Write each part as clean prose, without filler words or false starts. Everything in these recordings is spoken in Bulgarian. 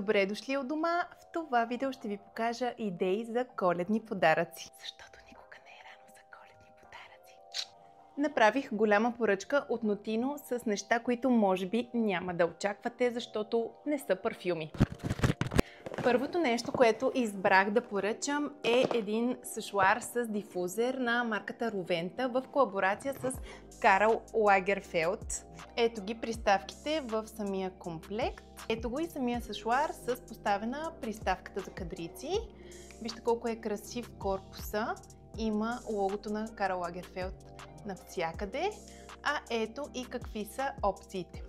Добре дошли у дома! В това видео ще ви покажа идеи за коледни подаръци. Защото никога не е рано за коледни подаръци. Направих голяма поръчка от Notino с неща, които може би няма да очаквате, защото не са парфюми. Първото нещо, което избрах да поръчам, е един сешоар с дифузер на марката Roventa в колаборация с Karl Lagerfeld. Ето ги приставките в самия комплект. Ето го и самия сешоар с поставена приставката за кадрици. Вижте колко е красив корпуса. Има логото на Karl Lagerfeld навсякъде. А ето и какви са опциите.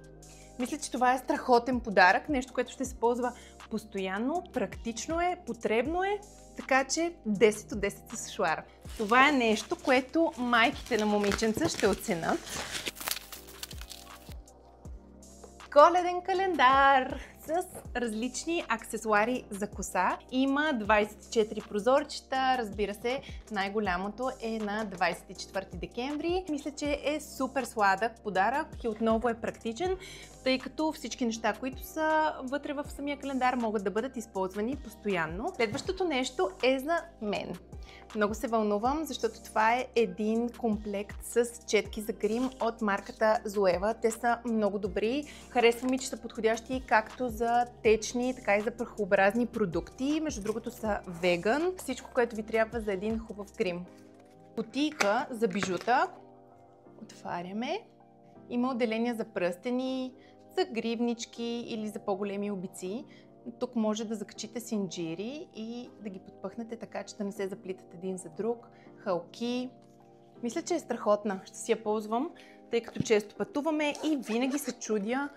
Мисля, че това е страхотен подарък, нещо, което ще се ползва постоянно, практично е, потребно е, така че 10 от 10 с сешоара. Това е нещо, което майките на момиченца ще оценят. Коледен календар с различни аксесуари за коса. Има 24 прозорчета, разбира се, най-голямото е на 24 декември. Мисля, че е супер сладък подарък и отново е практичен, тъй като всички неща, които са вътре в самия календар, могат да бъдат използвани постоянно. Следващото нещо е за мен. Много се вълнувам, защото това е един комплект с четки за грим от марката Zoeva. Те са много добри. Харесва ми, че са подходящи както за течни, така и за прахообразни продукти. Между другото са веган. Всичко, което ви трябва за един хубав грим. Кутийка за бижута. Отваряме. Има отделения за пръстени, за гривнички или за по-големи обици. Тук може да закачите синджири и да ги подпъхнете така, че да не се заплитат един за друг. Халки. Мисля, че е страхотна. Ще си я ползвам, тъй като често пътуваме и винаги се чудя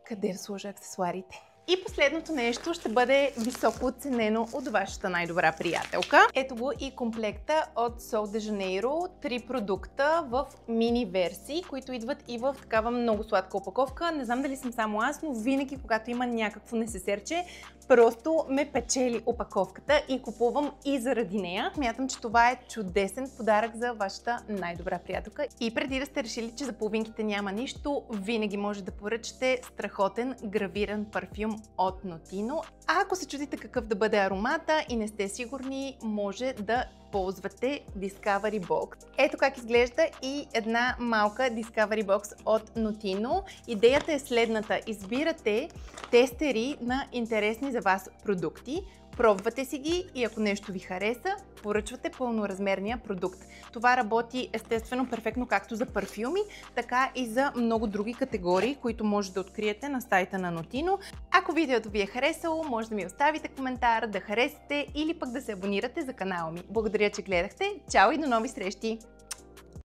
къде да сложа аксесуарите. И последното нещо ще бъде високо оценено от вашата най-добра приятелка. Ето го и комплекта от Sol de Janeiro. 3 продукта в мини версии, които идват и в такава много сладка опаковка. Не знам дали съм само аз, но винаги, когато има някакво несесерче, просто ме печели опаковката и купувам и заради нея. Смятам, че това е чудесен подарък за вашата най-добра приятелка. И преди да сте решили, че за половинките няма нищо, винаги може да поръчате страхотен гравиран парфюм от Notino. А ако се чудите какъв да бъде аромата и не сте сигурни, може да ползвате Discovery Box. Ето как изглежда и една малка Discovery Box от Notino. Идеята е следната. Избирате тестери на интересни за вас продукти, пробвате си ги и ако нещо ви хареса, поръчвате пълноразмерния продукт. Това работи естествено перфектно както за парфюми, така и за много други категории, които може да откриете на сайта на Notino. Ако видеото ви е харесало, може да ми оставите коментар, да харесате или пък да се абонирате за канала ми. Благодаря, че гледахте. Чао и до нови срещи!